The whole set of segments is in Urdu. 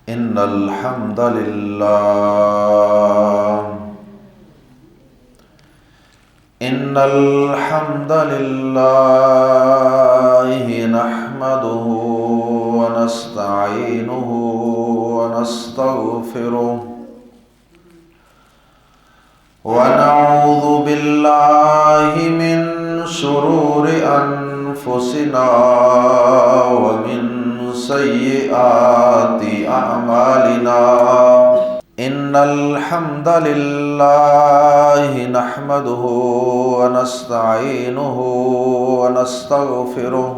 إن الحمد لله نحمده ونستعينه ونستغفره ونعوذ بالله من شرور أنفسنا ومن سيئات أعمالنا إن الحمد لله نحمده ونستعينه ونستغفره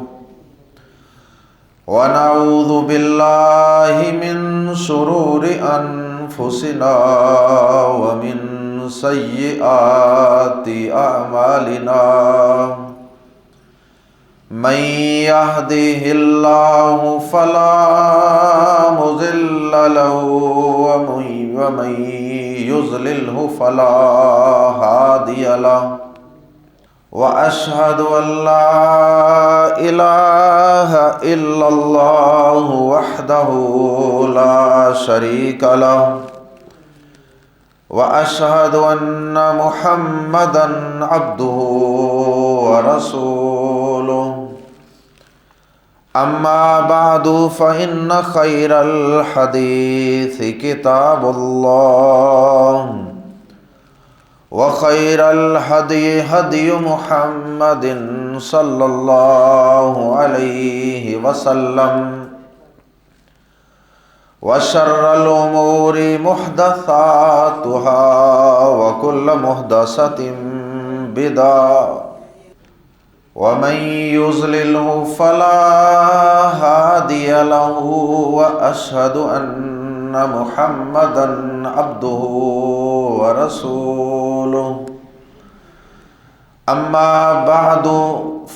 ونعوذ بالله من شرور أنفسنا ومن سيئات أعمالنا من يهده الله فلا مضل له ومن يضلله فلا هادي له وأشهد أن لا إله إلا الله وحده لا شريك له وأشهد أن محمدًا عبده ورسوله أما بعد فإن خير الحديث كتاب الله وخير الهدي هدي محمد صلى الله عليه وسلم وشر الأمور محدثاتها وكل محدثة بدعة ومن يضلله فلا هادي له وأشهد أن محمدًا عبده ورسوله أما بعد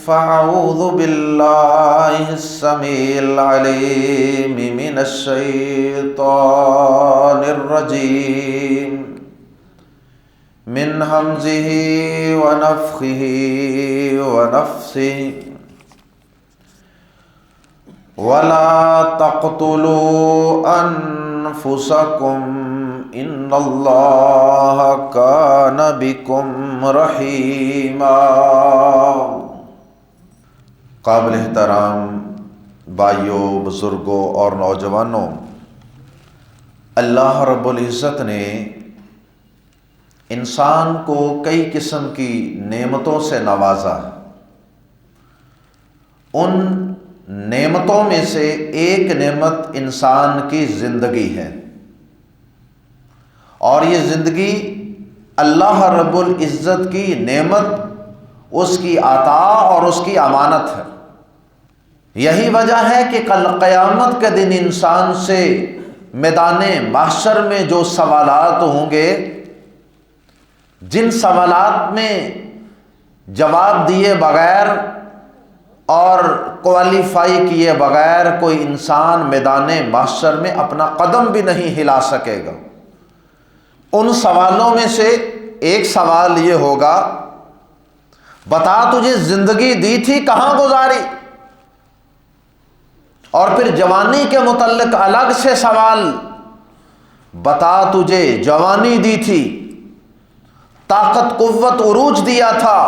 فأعوذ بالله السميع العليم من الشيطان الرجيم من همزه ونفخه ونفثه ولا تقتلوا أنفسكم إن الله كان بكم رحيما۔ قابل احترام بھائیوں، بزرگوں اور نوجوانوں، اللہ رب العزت نے انسان کو کئی قسم کی نعمتوں سے نوازا۔ ان نعمتوں میں سے ایک نعمت انسان کی زندگی ہے، اور یہ زندگی اللہ رب العزت کی نعمت، اس کی عطا اور اس کی امانت ہے۔ یہی وجہ ہے کہ کل قیامت کے دن انسان سے میدان محشر میں جو سوالات ہوں گے، جن سوالات میں جواب دیے بغیر اور کوالیفائی کیے بغیر کوئی انسان میدان محشر میں اپنا قدم بھی نہیں ہلا سکے گا، ان سوالوں میں سے ایک سوال یہ ہوگا، بتا تجھے زندگی دی تھی کہاں گزاری؟ اور پھر جوانی کے متعلق الگ سے سوال، بتا تجھے جوانی دی تھی، طاقت قوت عروج دیا تھا،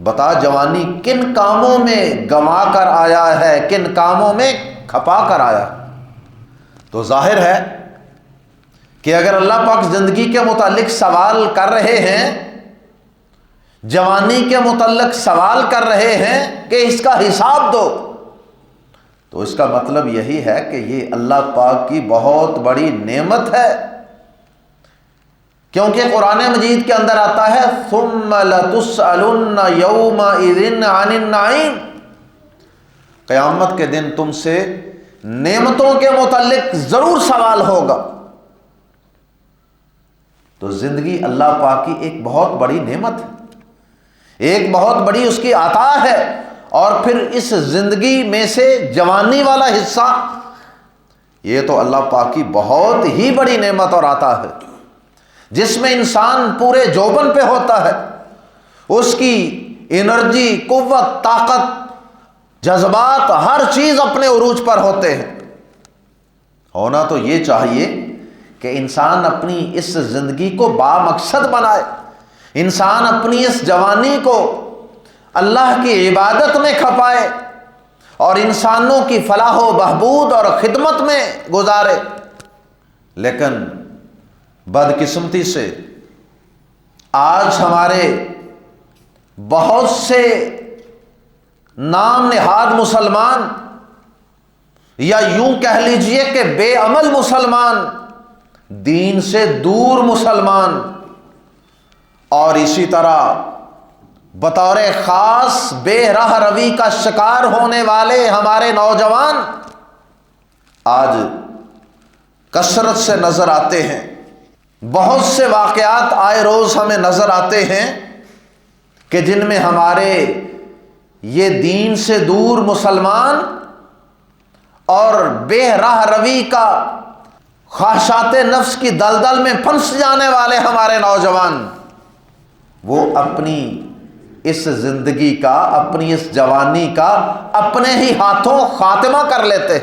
بتا جوانی کن کاموں میں گما کر آیا ہے، کن کاموں میں کھپا کر آیا۔ تو ظاہر ہے کہ اگر اللہ پاک زندگی کے متعلق سوال کر رہے ہیں، جوانی کے متعلق سوال کر رہے ہیں کہ اس کا حساب دو، تو اس کا مطلب یہی ہے کہ یہ اللہ پاک کی بہت بڑی نعمت ہے، کیونکہ قرآن مجید کے اندر آتا ہے ثم لتسألن یومئذ عن النعیم، قیامت کے دن تم سے نعمتوں کے متعلق ضرور سوال ہوگا۔ تو زندگی اللہ پاک کی ایک بہت بڑی نعمت ہے، ایک بہت بڑی اس کی عطا ہے، اور پھر اس زندگی میں سے جوانی والا حصہ، یہ تو اللہ پاک کی بہت ہی بڑی نعمت اور عطا ہے، جس میں انسان پورے جوبن پہ ہوتا ہے، اس کی انرجی، قوت، طاقت، جذبات، ہر چیز اپنے عروج پر ہوتے ہیں، ہونا تو یہ چاہیے کہ انسان اپنی اس زندگی کو بامقصد بنائے، انسان اپنی اس جوانی کو اللہ کی عبادت میں کھپائے اور انسانوں کی فلاح و بہبود اور خدمت میں گزارے۔ لیکن بدقسمتی سے آج ہمارے بہت سے نام نہاد مسلمان، یا یوں کہہ لیجئے کہ بے عمل مسلمان، دین سے دور مسلمان، اور اسی طرح بطور خاص بے راہ روی کا شکار ہونے والے ہمارے نوجوان آج کثرت سے نظر آتے ہیں۔ بہت سے واقعات آئے روز ہمیں نظر آتے ہیں کہ جن میں ہمارے یہ دین سے دور مسلمان اور بے راہ روی کا خواہشات نفس کی دلدل میں پھنس جانے والے ہمارے نوجوان، وہ اپنی اس زندگی کا، اپنی اس جوانی کا اپنے ہی ہاتھوں خاتمہ کر لیتے،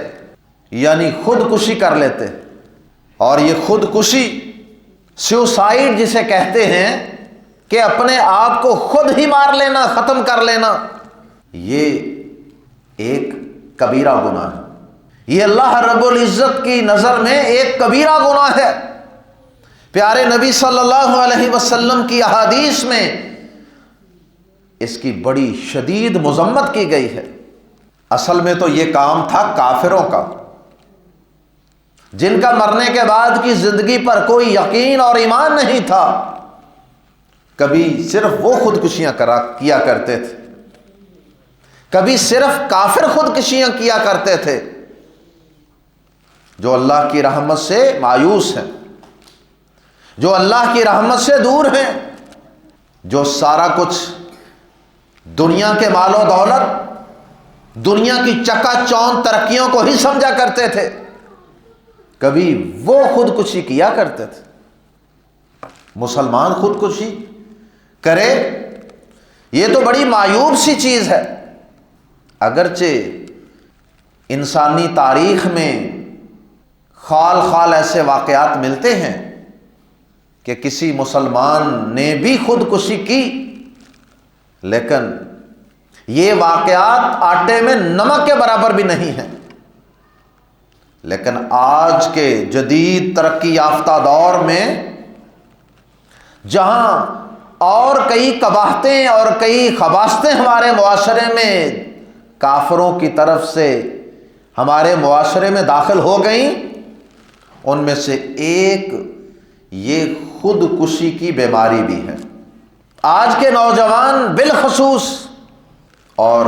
یعنی خودکشی کر لیتے۔ اور یہ خودکشی، سیوسائیڈ جسے کہتے ہیں کہ اپنے آپ کو خود ہی مار لینا، ختم کر لینا، یہ ایک کبیرہ گناہ ہے۔ یہ اللہ رب العزت کی نظر میں ایک کبیرہ گناہ ہے۔ پیارے نبی صلی اللہ علیہ وسلم کی احادیث میں اس کی بڑی شدید مذمت کی گئی ہے۔ اصل میں تو یہ کام تھا کافروں کا، جن کا مرنے کے بعد کی زندگی پر کوئی یقین اور ایمان نہیں تھا۔ کبھی صرف وہ خودکشیاں کیا کرتے تھے، کبھی صرف کافر خودکشیاں کیا کرتے تھے، جو اللہ کی رحمت سے مایوس ہیں، جو اللہ کی رحمت سے دور ہیں، جو سارا کچھ دنیا کے مال و دولت، دنیا کی چکا چوند ترقیوں کو ہی سمجھا کرتے تھے، کبھی وہ خودکشی کیا کرتے تھے۔ مسلمان خودکشی کرے، یہ تو بڑی معیوب سی چیز ہے۔ اگرچہ انسانی تاریخ میں خال خال ایسے واقعات ملتے ہیں کہ کسی مسلمان نے بھی خودکشی کی، لیکن یہ واقعات آٹے میں نمک کے برابر بھی نہیں ہیں۔ لیکن آج کے جدید ترقی یافتہ دور میں، جہاں اور کئی قباحتیں اور کئی خباثتیں ہمارے معاشرے میں کافروں کی طرف سے ہمارے معاشرے میں داخل ہو گئیں، ان میں سے ایک یہ خودکشی کی بیماری بھی ہے۔ آج کے نوجوان بالخصوص اور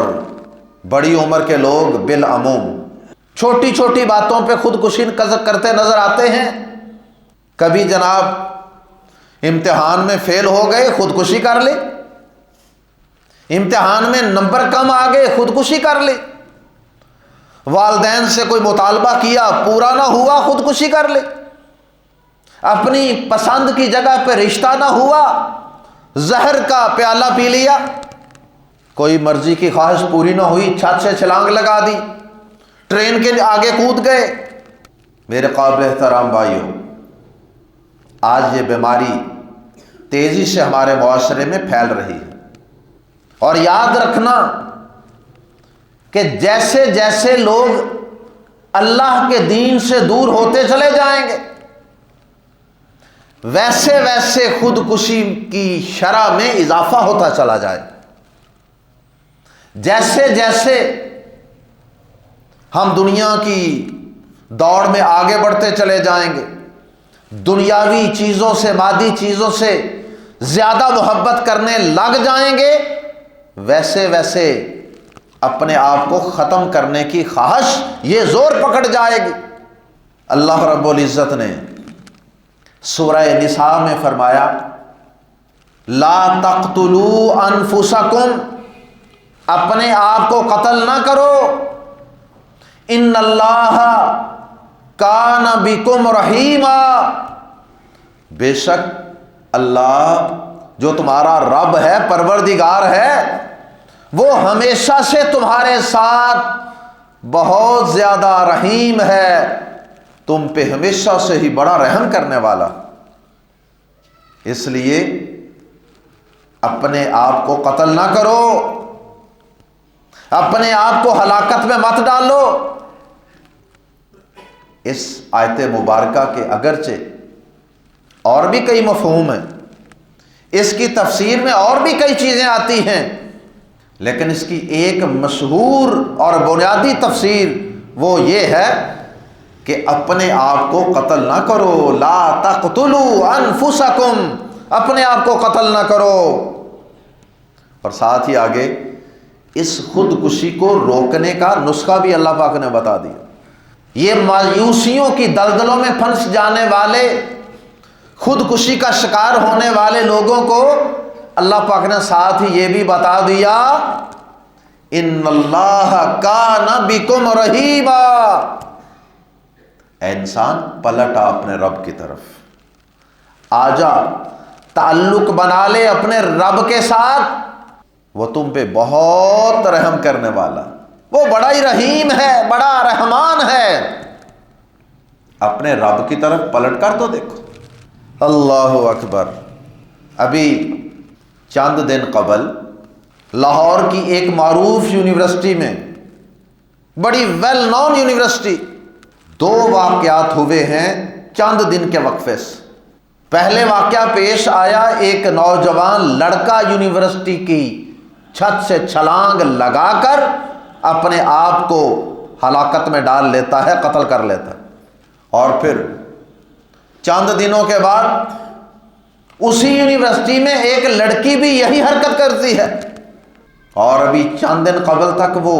بڑی عمر کے لوگ بالعموم چھوٹی چھوٹی باتوں پہ خودکشی کرتے نظر آتے ہیں۔ کبھی جناب امتحان میں فیل ہو گئے، خودکشی کر لی، امتحان میں نمبر کم آ گئے، خودکشی کر لی، والدین سے کوئی مطالبہ کیا پورا نہ ہوا، خودکشی کر لی، اپنی پسند کی جگہ پہ رشتہ نہ ہوا، زہر کا پیالہ پی لیا، کوئی مرضی کی خواہش پوری نہ ہوئی، چھت سے چھلانگ لگا دی، ٹرین کے آگے کود گئے۔ میرے قابل احترام بھائیوں، آج یہ بیماری تیزی سے ہمارے معاشرے میں پھیل رہی ہے، اور یاد رکھنا کہ جیسے جیسے لوگ اللہ کے دین سے دور ہوتے چلے جائیں گے، ویسے ویسے خودکشی کی شرح میں اضافہ ہوتا چلا جائے۔ جیسے جیسے ہم دنیا کی دوڑ میں آگے بڑھتے چلے جائیں گے، دنیاوی چیزوں سے، مادی چیزوں سے زیادہ محبت کرنے لگ جائیں گے، ویسے ویسے اپنے آپ کو ختم کرنے کی خواہش یہ زور پکڑ جائے گی۔ اللہ رب العزت نے سورہ نساء میں فرمایا، لا تقتلوا انفسکم، اپنے آپ کو قتل نہ کرو، ان اللہ کان بکم رحیما، بے شک اللہ جو تمہارا رب ہے، پروردگار ہے، وہ ہمیشہ سے تمہارے ساتھ بہت زیادہ رحیم ہے، تم پہ ہمیشہ سے ہی بڑا رحم کرنے والا۔ اس لیے اپنے آپ کو قتل نہ کرو، اپنے آپ کو ہلاکت میں مت ڈالو۔ اس آیت مبارکہ کے اگرچہ اور بھی کئی مفہوم ہیں، اس کی تفسیر میں اور بھی کئی چیزیں آتی ہیں، لیکن اس کی ایک مشہور اور بنیادی تفسیر وہ یہ ہے کہ اپنے آپ کو قتل نہ کرو، لا تقتلوا انفسکم، اپنے آپ کو قتل نہ کرو۔ اور ساتھ ہی آگے اس خودکشی کو روکنے کا نسخہ بھی اللہ پاک نے بتا دیا۔ یہ مایوسیوں کی دلدلوں میں پھنس جانے والے، خودکشی کا شکار ہونے والے لوگوں کو اللہ پاک نے ساتھ ہی یہ بھی بتا دیا، ان اللہ کان بکم رحیما، اے انسان پلٹ آ اپنے رب کی طرف، آجا تعلق بنا لے اپنے رب کے ساتھ، وہ تم پہ بہت رحم کرنے والا، وہ بڑا ہی رحیم ہے، بڑا رحمان ہے۔ اپنے رب کی طرف پلٹ کر تو دیکھو۔ اللہ اکبر۔ ابھی چند دن قبل لاہور کی ایک معروف یونیورسٹی میں، بڑی ویل نون یونیورسٹی، 2 واقعات ہوئے ہیں چند دن کے وقفے سے۔ پہلے واقعہ پیش آیا، ایک نوجوان لڑکا یونیورسٹی کی چھت سے چھلانگ لگا کر اپنے آپ کو ہلاکت میں ڈال لیتا ہے، قتل کر لیتا ہے۔ اور پھر چند دنوں کے بعد اسی یونیورسٹی میں ایک لڑکی بھی یہی حرکت کرتی ہے، اور ابھی چند دن قبل تک وہ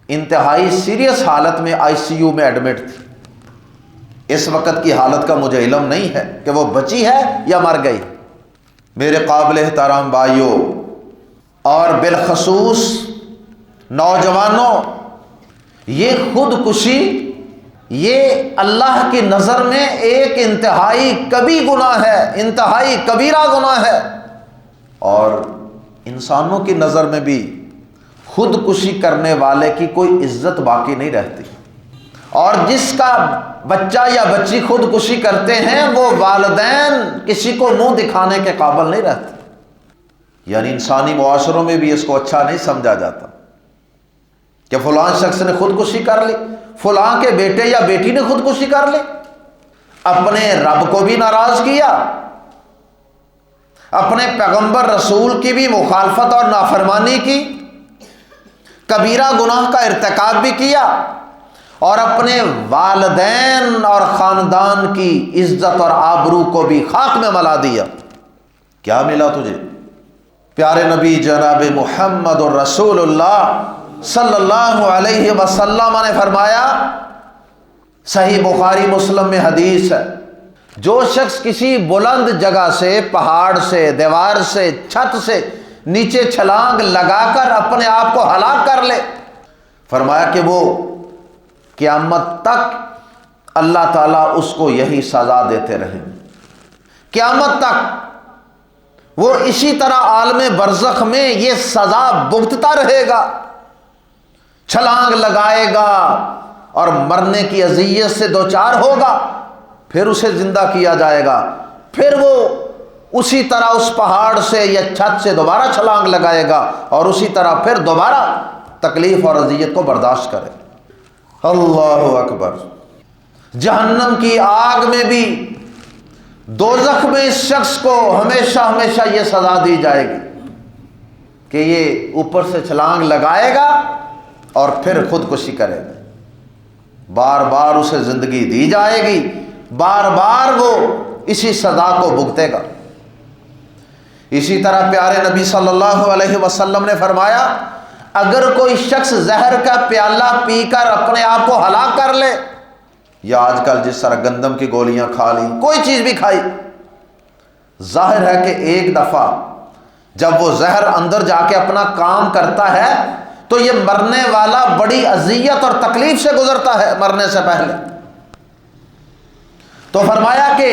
انتہائی سیریس حالت میں آئی سی یو میں ایڈمٹ تھی۔ اس وقت کی حالت کا مجھے علم نہیں ہے کہ وہ بچی ہے یا مر گئی۔ میرے قابل احترام بھائیوں اور بالخصوص نوجوانوں، یہ خودکشی یہ اللہ کی نظر میں ایک انتہائی کبھی گناہ ہے، انتہائی کبیرہ گناہ ہے، اور انسانوں کی نظر میں بھی خودکشی کرنے والے کی کوئی عزت باقی نہیں رہتی۔ اور جس کا بچہ یا بچی خودکشی کرتے ہیں وہ والدین کسی کو منہ دکھانے کے قابل نہیں رہتے، یعنی انسانی معاشروں میں بھی اس کو اچھا نہیں سمجھا جاتا کہ فلاں شخص نے خودکشی کر لی، فلاں کے بیٹے یا بیٹی نے خودکشی کر لی، اپنے رب کو بھی ناراض کیا، اپنے پیغمبر رسول کی بھی مخالفت اور نافرمانی کی، کبیرہ گناہ کا ارتکاب بھی کیا، اور اپنے والدین اور خاندان کی عزت اور آبرو کو بھی خاک میں ملا دیا۔ کیا ملا تجھے؟ پیارے نبی جناب محمد رسول اللہ صلی اللہ علیہ وسلم نے فرمایا، صحیح بخاری مسلم میں حدیث ہے، جو شخص کسی بلند جگہ سے، پہاڑ سے، دیوار سے، چھت سے نیچے چھلانگ لگا کر اپنے آپ کو ہلاک کر لے، فرمایا کہ وہ قیامت تک اللہ تعالیٰ اس کو یہی سزا دیتے رہیں، قیامت تک وہ اسی طرح عالم برزخ میں یہ سزا بھگتتا رہے گا، چھلانگ لگائے گا اور مرنے کی اذیت سے دوچار ہوگا، پھر اسے زندہ کیا جائے گا، پھر وہ اسی طرح اس پہاڑ سے یا چھت سے دوبارہ چھلانگ لگائے گا، اور اسی طرح پھر دوبارہ تکلیف اور اذیت کو برداشت کرے۔ اللہ اکبر۔ جہنم کی آگ میں بھی، دوزخ میں اس شخص کو ہمیشہ ہمیشہ یہ سزا دی جائے گی کہ یہ اوپر سے چھلانگ لگائے گا اور پھر خودکشی کرے گا، بار بار اسے زندگی دی جائے گی، بار بار وہ اسی سزا کو بھگتے گا۔ اسی طرح پیارے نبی صلی اللہ علیہ وسلم نے فرمایا، اگر کوئی شخص زہر کا پیالہ پی کر اپنے آپ کو ہلاک کر لے، یا آج کل جس طرح گندم کی گولیاں کھا لی، کوئی چیز بھی کھائی، ظاہر ہے کہ ایک دفعہ جب وہ زہر اندر جا کے اپنا کام کرتا ہے تو یہ مرنے والا بڑی اذیت اور تکلیف سے گزرتا ہے مرنے سے پہلے۔ تو فرمایا کہ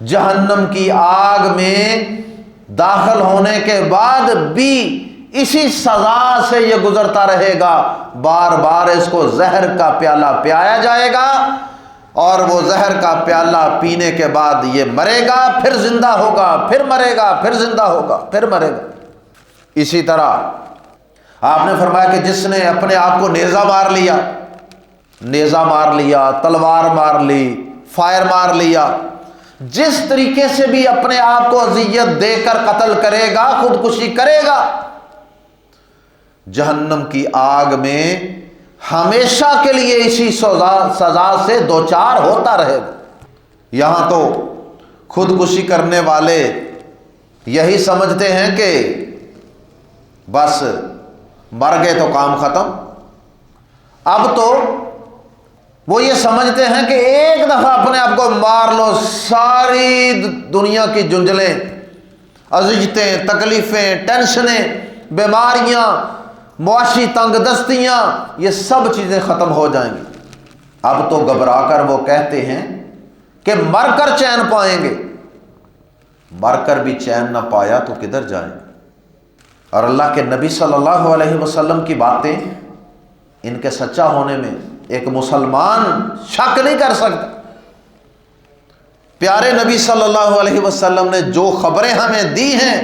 جہنم کی آگ میں داخل ہونے کے بعد بھی اسی سزا سے یہ گزرتا رہے گا، بار بار اس کو زہر کا پیالہ پلایا جائے گا، اور وہ زہر کا پیالہ پینے کے بعد یہ مرے گا، پھر زندہ ہوگا، پھر مرے گا، پھر زندہ ہوگا، پھر مرے گا۔ اسی طرح آپ نے فرمایا کہ جس نے اپنے آپ کو نیزہ مار لیا، نیزہ مار لیا، تلوار مار لی، فائر مار لیا، جس طریقے سے بھی اپنے آپ کو اذیت دے کر قتل کرے گا، خودکشی کرے گا، جہنم کی آگ میں ہمیشہ کے لیے اسی سزا سے دوچار ہوتا رہے گا۔ یہاں تو خودکشی کرنے والے یہی سمجھتے ہیں کہ بس مر گئے تو کام ختم۔ اب تو وہ یہ سمجھتے ہیں کہ ایک دفعہ اپنے آپ کو مار لو، ساری دنیا کی جنجلیں، اذیتیں، تکلیفیں، ٹینشنیں، بیماریاں، معاشی تنگ دستیاں، یہ سب چیزیں ختم ہو جائیں گی۔ اب تو گھبرا کر وہ کہتے ہیں کہ مر کر چین پائیں گے۔ مر کر بھی چین نہ پایا تو کدھر جائیں؟ اور اللہ کے نبی صلی اللہ علیہ وسلم کی باتیں، ان کے سچا ہونے میں ایک مسلمان شک نہیں کر سکتا۔ پیارے نبی صلی اللہ علیہ وسلم نے جو خبریں ہمیں دی ہیں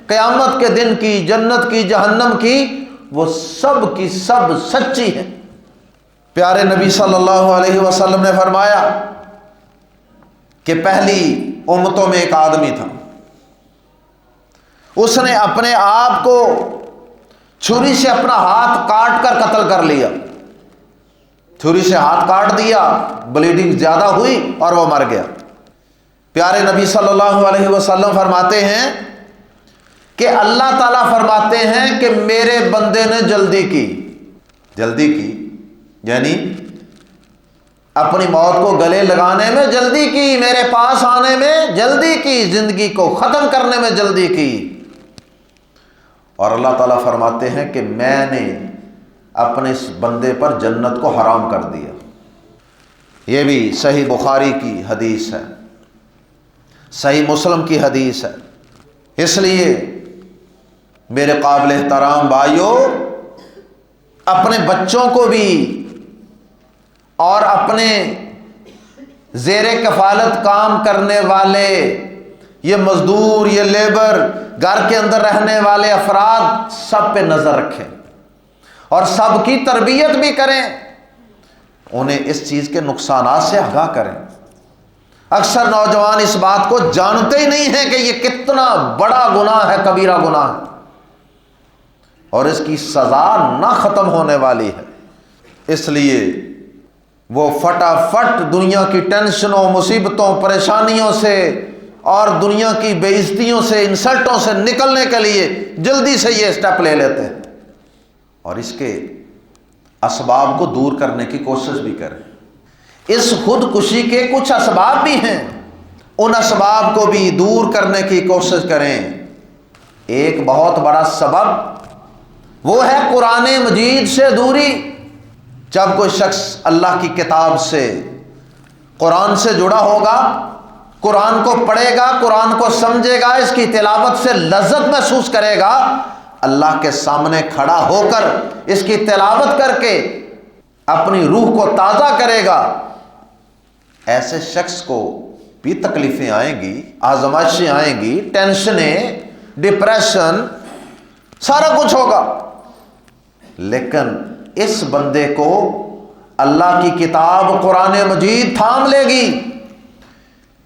قیامت کے دن کی، جنت کی، جہنم کی، وہ سب کی سب سچی ہیں۔ پیارے نبی صلی اللہ علیہ وسلم نے فرمایا کہ پہلی امتوں میں ایک آدمی تھا، اس نے اپنے آپ کو چھری سے اپنا ہاتھ کاٹ کر قتل کر لیا۔ چھری سے ہاتھ کاٹ دیا، بلیڈنگ زیادہ ہوئی اور وہ مر گیا۔ پیارے نبی صلی اللہ علیہ وسلم فرماتے ہیں کہ اللہ تعالیٰ فرماتے ہیں کہ میرے بندے نے جلدی کی، یعنی اپنی موت کو گلے لگانے میں جلدی کی، میرے پاس آنے میں جلدی کی، زندگی کو ختم کرنے میں جلدی کی۔ اور اللہ تعالیٰ فرماتے ہیں کہ میں نے اپنے اس بندے پر جنت کو حرام کر دیا۔ یہ بھی صحیح بخاری کی حدیث ہے، صحیح مسلم کی حدیث ہے۔ اس لیے میرے قابل احترام بھائیوں، اپنے بچوں کو بھی اور اپنے زیر کفالت کام کرنے والے، یہ مزدور، یہ لیبر، گھر کے اندر رہنے والے افراد، سب پہ نظر رکھیں اور سب کی تربیت بھی کریں، انہیں اس چیز کے نقصانات سے آگاہ کریں۔ اکثر نوجوان اس بات کو جانتے ہی نہیں ہیں کہ یہ کتنا بڑا گناہ ہے، کبیرہ گناہ ہے، اور اس کی سزا نہ ختم ہونے والی ہے۔ اس لیے وہ فٹافٹ دنیا کی ٹینشنوں، مصیبتوں، پریشانیوں سے اور دنیا کی بے عزتیوں سے، انسلٹوں سے نکلنے کے لیے جلدی سے یہ سٹیپ لے لیتے ہیں، اور اس کے اسباب کو دور کرنے کی کوشش بھی کریں۔ اس خودکشی کے کچھ اسباب بھی ہیں، ان اسباب کو بھی دور کرنے کی کوشش کریں۔ ایک بہت بڑا سبب وہ ہے قرآن مجید سے دوری۔ جب کوئی شخص اللہ کی کتاب سے، قرآن سے جڑا ہوگا، قرآن کو پڑھے گا، قرآن کو سمجھے گا، اس کی تلاوت سے لذت محسوس کرے گا، اللہ کے سامنے کھڑا ہو کر اس کی تلاوت کر کے اپنی روح کو تازہ کرے گا، ایسے شخص کو بھی تکلیفیں آئیں گی، آزمائشیں آئیں گی، ٹینشنیں، ڈپریشن، سارا کچھ ہوگا، لیکن اس بندے کو اللہ کی کتاب قرآن مجید تھام لے گی۔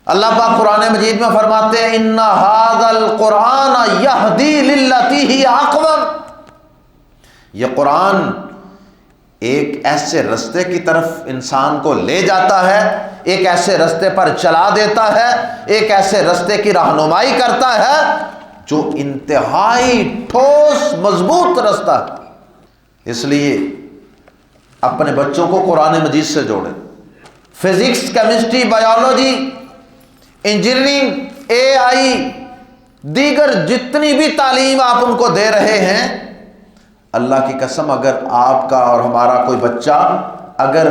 اللہ پاک قرآن مجید میں فرماتے ہیں ان ھذا القرآن یہدی للتی ہی اقوم، یہ قرآن ایک ایسے رستے کی طرف انسان کو لے جاتا ہے، ایک ایسے رستے پر چلا دیتا ہے، ایک ایسے رستے کی رہنمائی کرتا ہے جو انتہائی ٹھوس مضبوط رستہ ہے۔ اس لیے اپنے بچوں کو قرآن مجید سے جوڑیں۔ فزکس، کیمسٹری، بایولوجی، انجینئرنگ، اے آئی، دیگر جتنی بھی تعلیم آپ ان کو دے رہے ہیں، اللہ کی قسم اگر آپ کا اور ہمارا کوئی بچہ اگر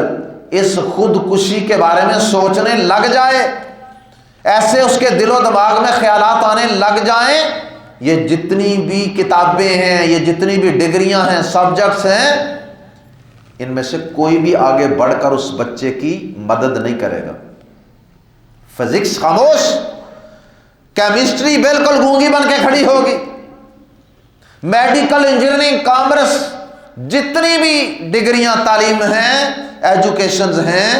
اس خودکشی کے بارے میں سوچنے لگ جائے، ایسے اس کے دل و دماغ میں خیالات آنے لگ جائیں، یہ جتنی بھی کتابیں ہیں، یہ جتنی بھی ڈگریاں ہیں، سبجیکٹس ہیں، ان میں سے کوئی بھی آگے بڑھ کر اس بچے کی مدد نہیں کرے گا۔ فزکس خاموش، کیمسٹری بالکل گونگی بن کے کھڑی ہوگی، میڈیکل، انجینئرنگ، کامرس، جتنی بھی ڈگریاں تعلیم ہیں، ایجوکیشنز ہیں،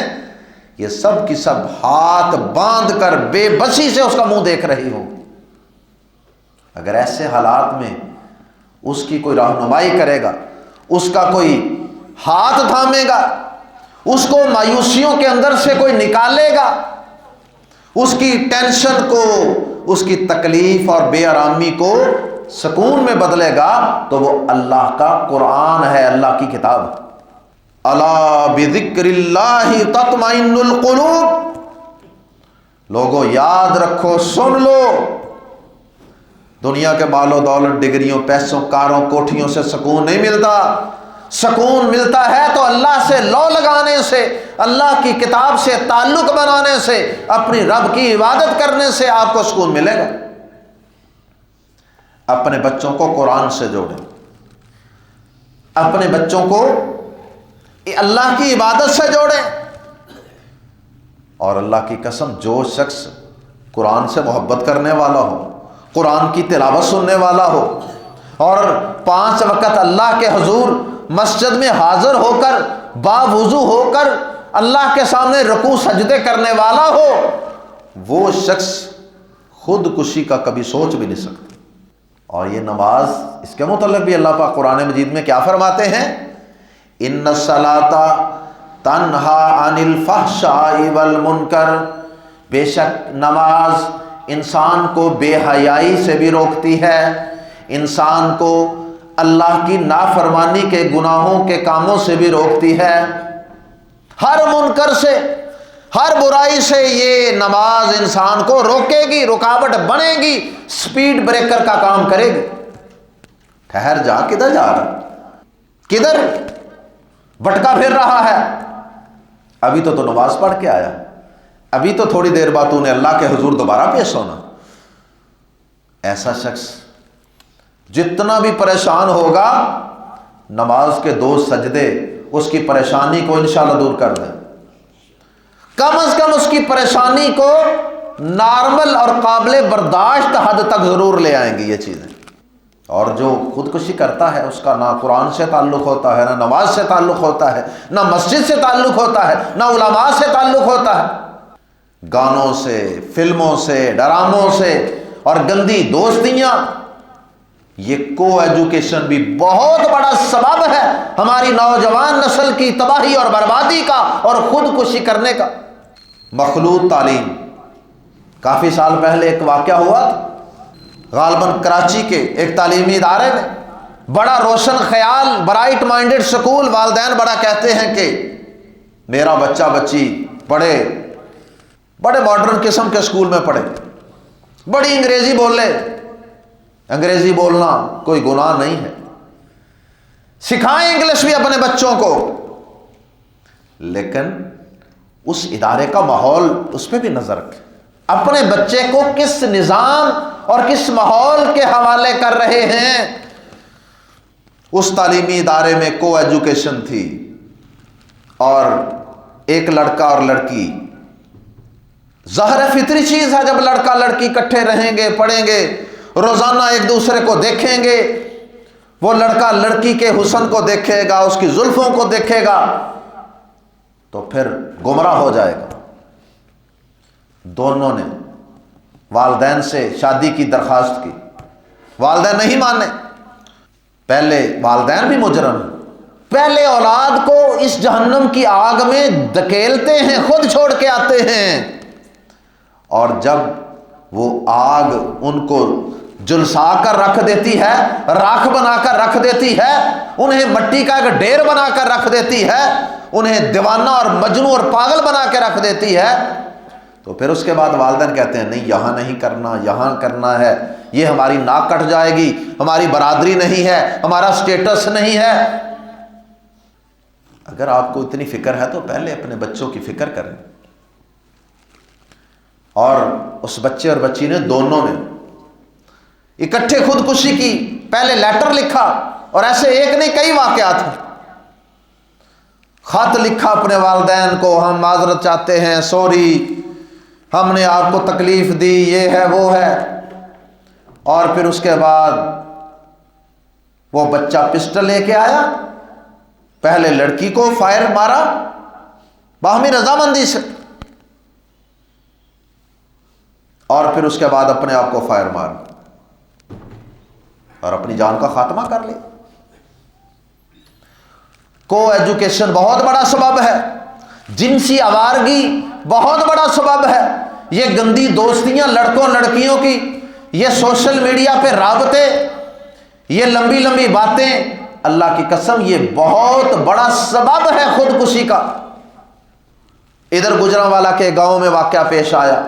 یہ سب کی سب ہاتھ باندھ کر بے بسی سے اس کا منہ دیکھ رہی ہوں۔ اگر ایسے حالات میں اس کی کوئی رہنمائی کرے گا، اس کا کوئی ہاتھ تھامے گا، اس کو مایوسیوں کے اندر سے کوئی نکالے گا، اس کی ٹینشن کو، اس کی تکلیف اور بے آرامی کو سکون میں بدلے گا، تو وہ اللہ کا قرآن ہے، اللہ کی کتاب۔ الا بذکر اللہ تطمئن القلوب، لوگوں یاد رکھو، سن لو، دنیا کے مال و دولت، ڈگریوں، پیسوں، کاروں، کوٹھیوں سے سکون نہیں ملتا۔ سکون ملتا ہے تو اللہ سے لو لگانے سے، اللہ کی کتاب سے تعلق بنانے سے، اپنی رب کی عبادت کرنے سے آپ کو سکون ملے گا۔ اپنے بچوں کو قرآن سے جوڑیں، اپنے بچوں کو اللہ کی عبادت سے جوڑیں، اور اللہ کی قسم جو شخص قرآن سے محبت کرنے والا ہو، قرآن کی تلاوت سننے والا ہو، اور 5 وقت اللہ کے حضور مسجد میں حاضر ہو کر، باوضو ہو کر اللہ کے سامنے رکوع سجدے کرنے والا ہو، وہ شخص خودکشی کا کبھی سوچ بھی نہیں سکتا۔ اور یہ نماز، اس کے متعلق بھی اللہ پاک قرآن مجید میں کیا فرماتے ہیں؟ ان الصلاۃ تنہا عن الفحشاء والمنکر، بے شک نماز انسان کو بے حیائی سے بھی روکتی ہے، انسان کو اللہ کی نافرمانی کے گناہوں کے کاموں سے بھی روکتی ہے، ہر منکر سے، ہر برائی سے یہ نماز انسان کو روکے گی، رکاوٹ بنے گی، سپیڈ بریکر کا کام کرے گی۔ ٹھہر جا، کدھر جا رہا، کدھر بھٹکا پھر رہا ہے؟ ابھی تو نماز پڑھ کے آیا، ابھی تو تھوڑی دیر بعد تو نے اللہ کے حضور دوبارہ پیش ہونا۔ ایسا شخص جتنا بھی پریشان ہوگا، نماز کے 2 سجدے اس کی پریشانی کو انشاءاللہ دور کر دیں، کم از کم اس کی پریشانی کو نارمل اور قابل برداشت حد تک ضرور لے آئیں گی یہ چیزیں۔ اور جو خودکشی کرتا ہے، اس کا نہ قرآن سے تعلق ہوتا ہے، نہ نماز سے تعلق ہوتا ہے، نہ مسجد سے تعلق ہوتا ہے، نہ علماء سے تعلق ہوتا ہے، گانوں سے، فلموں سے، ڈراموں سے اور گندی دوستیاں۔ یہ کو ایجوکیشن بھی بہت بڑا سبب ہے ہماری نوجوان نسل کی تباہی اور بربادی کا اور خودکشی کرنے کا۔ مخلوط تعلیم، کافی سال پہلے ایک واقعہ ہوا، غالباً کراچی کے ایک تعلیمی ادارے میں، بڑا روشن خیال، برائٹ مائنڈڈ سکول، والدین بڑا کہتے ہیں کہ میرا بچہ بچی بڑے ماڈرن قسم کے سکول میں پڑھے، بڑی انگریزی بولے۔ انگریزی بولنا کوئی گناہ نہیں ہے، سکھائیں انگلش بھی اپنے بچوں کو، لیکن اس ادارے کا ماحول، اس پہ بھی نظر رکھیں، اپنے بچے کو کس نظام اور کس ماحول کے حوالے کر رہے ہیں۔ اس تعلیمی ادارے میں کو ایجوکیشن تھی، اور ایک لڑکا اور لڑکی، ظاہر فطری چیز ہے، جب لڑکا لڑکی اکٹھے رہیں گے، پڑھیں گے، روزانہ ایک دوسرے کو دیکھیں گے، وہ لڑکا لڑکی کے حسن کو دیکھے گا، اس کی زلفوں کو دیکھے گا، تو پھر گمراہ ہو جائے گا۔ دونوں نے والدین سے شادی کی درخواست کی، والدین نہیں مانے۔ پہلے والدین بھی مجرم ہیں، پہلے اولاد کو اس جہنم کی آگ میں دھکیلتے ہیں، خود چھوڑ کے آتے ہیں، اور جب وہ آگ ان کو جلسا کر رکھ دیتی ہے، راکھ بنا کر رکھ دیتی ہے، انہیں مٹی کا ایک ڈھیر بنا کر رکھ دیتی ہے، انہیں دیوانہ اور مجنون اور پاگل بنا کے رکھ دیتی ہے، تو پھر اس کے بعد والدین کہتے ہیں نہیں، یہاں نہیں کرنا، یہاں کرنا ہے، یہ ہماری ناک کٹ جائے گی، ہماری برادری نہیں ہے، ہمارا سٹیٹس نہیں ہے۔ اگر آپ کو اتنی فکر ہے تو پہلے اپنے بچوں کی فکر کریں۔ اور اس بچے اور بچی نے، دونوں نے اکٹھے خودکشی کی، پہلے لیٹر لکھا، اور ایسے ایک نہیں کئی واقعات ہیں۔ خط لکھا اپنے والدین کو، ہم معذرت چاہتے ہیں، سوری، ہم نے آپ کو تکلیف دی، یہ ہے وہ ہے۔ اور پھر اس کے بعد وہ بچہ پسٹل لے کے آیا، پہلے لڑکی کو فائر مارا باہمی رضامندی سے، اور پھر اس کے بعد اپنے آپ کو فائر مار اور اپنی جان کا خاتمہ کر لیا۔ کو ایجوکیشن بہت بڑا سبب ہے، جنسی آوارگی بہت بڑا سبب ہے، یہ گندی دوستیاں لڑکوں لڑکیوں کی، یہ سوشل میڈیا پہ رابطے، یہ لمبی لمبی باتیں، اللہ کی قسم یہ بہت بڑا سبب ہے خودکشی کا۔ ادھر گجرانوالا کے گاؤں میں واقعہ پیش آیا،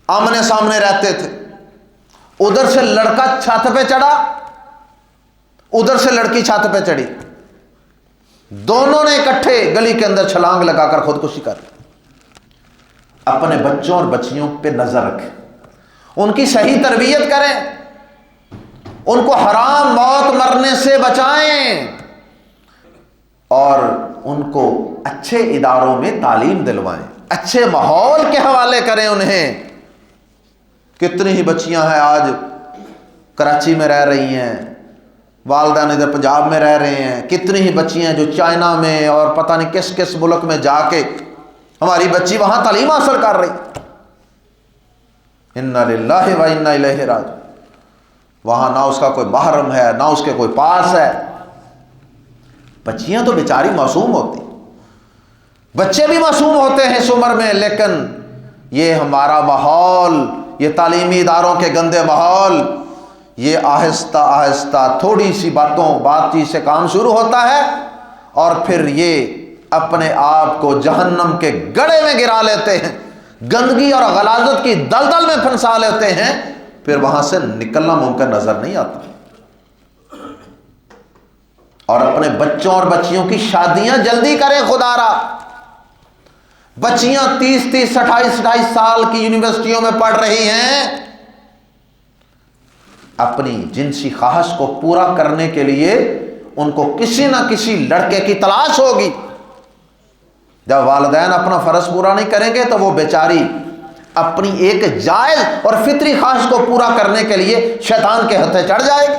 آمنے سامنے رہتے تھے، ادھر سے لڑکا چھت پہ چڑھا، ادھر سے لڑکی چھت پہ چڑھی، دونوں نے اکٹھے گلی کے اندر چھلانگ لگا کر خودکشی کر لی۔ اپنے بچوں اور بچیوں پہ نظر رکھیں، ان کی صحیح تربیت کریں، ان کو حرام موت مرنے سے بچائیں، اور ان کو اچھے اداروں میں تعلیم دلوائیں، اچھے ماحول کے حوالے کریں انہیں۔ کتنی ہی بچیاں ہیں آج کراچی میں رہ رہی ہیں، والدین ادھر پنجاب میں رہ رہے ہیں، کتنی ہی بچیاں جو چائنا میں اور پتہ نہیں کس کس ملک میں جا کے ہماری بچی وہاں تعلیم حاصل کر رہی۔ انا للہ و انا الیہ راجعون۔ وہاں نہ اس کا کوئی محرم ہے، نہ اس کے کوئی پاس ہے۔ بچیاں تو بیچاری معصوم ہوتی، بچے بھی معصوم ہوتے ہیں اس عمر میں، لیکن یہ ہمارا ماحول، یہ تعلیمی اداروں کے گندے ماحول، یہ آہستہ آہستہ تھوڑی سی بات چیت سے کام شروع ہوتا ہے، اور پھر یہ اپنے آپ کو جہنم کے گڑھے میں گرا لیتے ہیں، گندگی اور غلاظت کی دلدل میں پھنسا لیتے ہیں، پھر وہاں سے نکلنا ممکن نظر نہیں آتا۔ اور اپنے بچوں اور بچیوں کی شادیاں جلدی کریں خدا را۔ بچیاں 30 28 سال کی یونیورسٹیوں میں پڑھ رہی ہیں، اپنی جنسی خواہش کو پورا کرنے کے لیے ان کو کسی نہ کسی لڑکے کی تلاش ہوگی۔ جب والدین اپنا فرض پورا نہیں کریں گے تو وہ بیچاری اپنی ایک جائز اور فطری خواہش کو پورا کرنے کے لیے شیطان کے ہتھے چڑھ جائے گی۔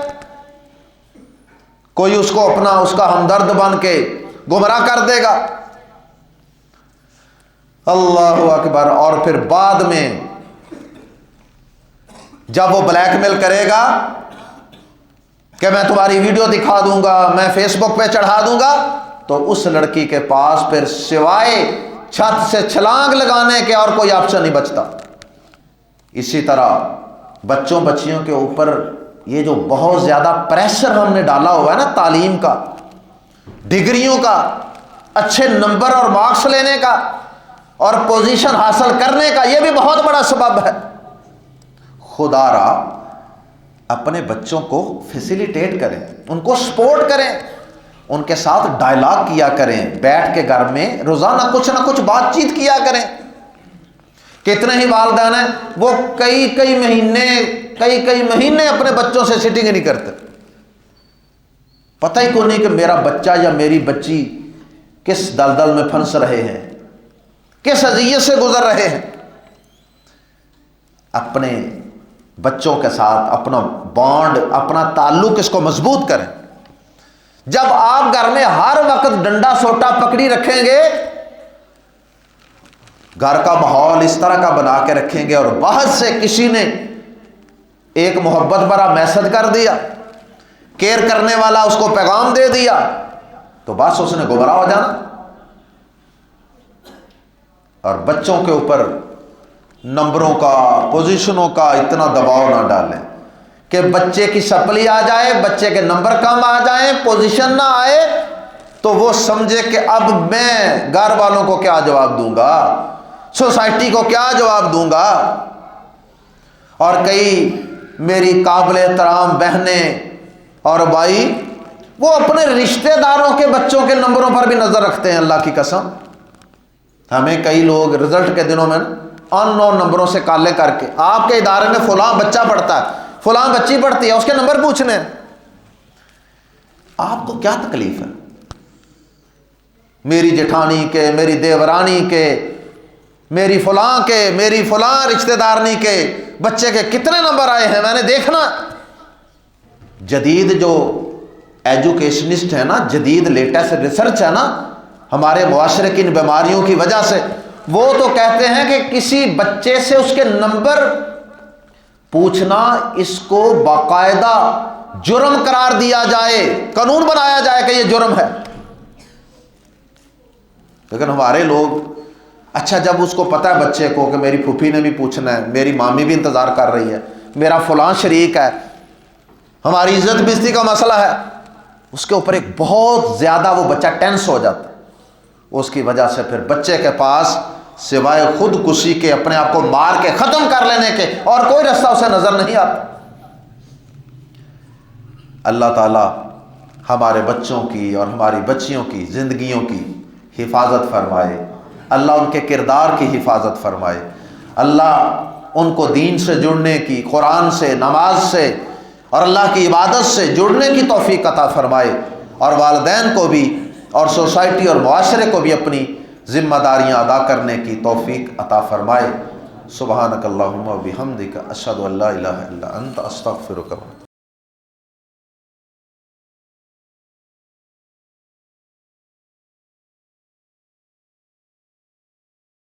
کوئی اس کو اپنا اس کا ہمدرد بن کے گمراہ کر دے گا۔ اللہ اکبر۔ اور پھر بعد میں جب وہ بلیک میل کرے گا کہ میں تمہاری ویڈیو دکھا دوں گا، میں فیس بک پہ چڑھا دوں گا، تو اس لڑکی کے پاس پھر سوائے چھت سے چھلانگ لگانے کے اور کوئی آپشن نہیں بچتا۔ اسی طرح بچوں بچیوں کے اوپر یہ جو بہت زیادہ پریشر ہم نے ڈالا ہوا ہے نا، تعلیم کا، ڈگریوں کا، اچھے نمبر اور مارکس لینے کا اور پوزیشن حاصل کرنے کا، یہ بھی بہت بڑا سبب ہے۔ خدا را اپنے بچوں کو فیسیلیٹیٹ کریں، ان کو سپورٹ کریں، ان کے ساتھ ڈائلاگ کیا کریں، بیٹھ کے گھر میں روزانہ کچھ نہ کچھ بات چیت کیا کریں۔ کتنے ہی والدین ہیں وہ کئی مہینے اپنے بچوں سے سٹنگ نہیں کرتے، پتہ ہی کو نہیں کہ میرا بچہ یا میری بچی کس دلدل میں پھنس رہے ہیں، کس اذیت سے گزر رہے ہیں۔ اپنے بچوں کے ساتھ اپنا بانڈ، اپنا تعلق اس کو مضبوط کریں۔ جب آپ گھر میں ہر وقت ڈنڈا سوٹا پکڑی رکھیں گے، گھر کا ماحول اس طرح کا بنا کے رکھیں گے، اور باہر سے کسی نے ایک محبت بھرا میسج کر دیا، کیئر کرنے والا اس کو پیغام دے دیا، تو بس اس نے گمراہ ہو جانا۔ اور بچوں کے اوپر نمبروں کا، پوزیشنوں کا اتنا دباؤ نہ ڈالیں کہ بچے کی سپلی آ جائے، بچے کے نمبر کم آ جائیں، پوزیشن نہ آئے، تو وہ سمجھے کہ اب میں گھر والوں کو کیا جواب دوں گا، سوسائٹی کو کیا جواب دوں گا۔ اور کئی میری قابل احترام بہنیں اور بھائی وہ اپنے رشتہ داروں کے بچوں کے نمبروں پر بھی نظر رکھتے ہیں۔ اللہ کی قسم، ہمیں کئی لوگ رزلٹ کے دنوں میں ان نون نمبروں سے کالے کر کے، آپ کے ادارے میں فلاں بچہ پڑھتا ہے، فلاں بچی پڑھتی ہے، اس کے نمبر پوچھنے ہیں۔ آپ کو کیا تکلیف ہے؟ میری جٹھانی کے، میری دیورانی کے، میری فلاں کے، میری فلاں رشتہ دارنی کے بچے کے کتنے نمبر آئے ہیں، میں نے دیکھنا۔ جدید جو ایجوکیشنسٹ ہے نا، جدید لیٹسٹ ریسرچ ہے نا ہمارے معاشرے کی ان بیماریوں کی وجہ سے، وہ تو کہتے ہیں کہ کسی بچے سے اس کے نمبر پوچھنا اس کو باقاعدہ جرم قرار دیا جائے، قانون بنایا جائے کہ یہ جرم ہے۔ لیکن ہمارے لوگ، اچھا جب اس کو پتہ ہے بچے کو کہ میری پھوپھی نے بھی پوچھنا ہے، میری مامی بھی انتظار کر رہی ہے، میرا فلاں شریک ہے، ہماری عزت بزتی کا مسئلہ ہے، اس کے اوپر ایک بہت زیادہ وہ بچہ ٹینس ہو جاتا ہے۔ اس کی وجہ سے پھر بچے کے پاس سوائے خودکشی کے، اپنے آپ کو مار کے ختم کر لینے کے اور کوئی رستہ اسے نظر نہیں آتا۔ اللہ تعالی ہمارے بچوں کی اور ہماری بچیوں کی زندگیوں کی حفاظت فرمائے، اللہ ان کے کردار کی حفاظت فرمائے، اللہ ان کو دین سے جڑنے کی، قرآن سے، نماز سے اور اللہ کی عبادت سے جڑنے کی توفیق عطا فرمائے، اور والدین کو بھی اور سوسائٹی اور معاشرے کو بھی اپنی ذمہ داریاں ادا کرنے کی توفیق عطا فرمائے۔ سبحانک اللہم و بحمدک، اشہد ان لا الہ الا انت، استغفرک۔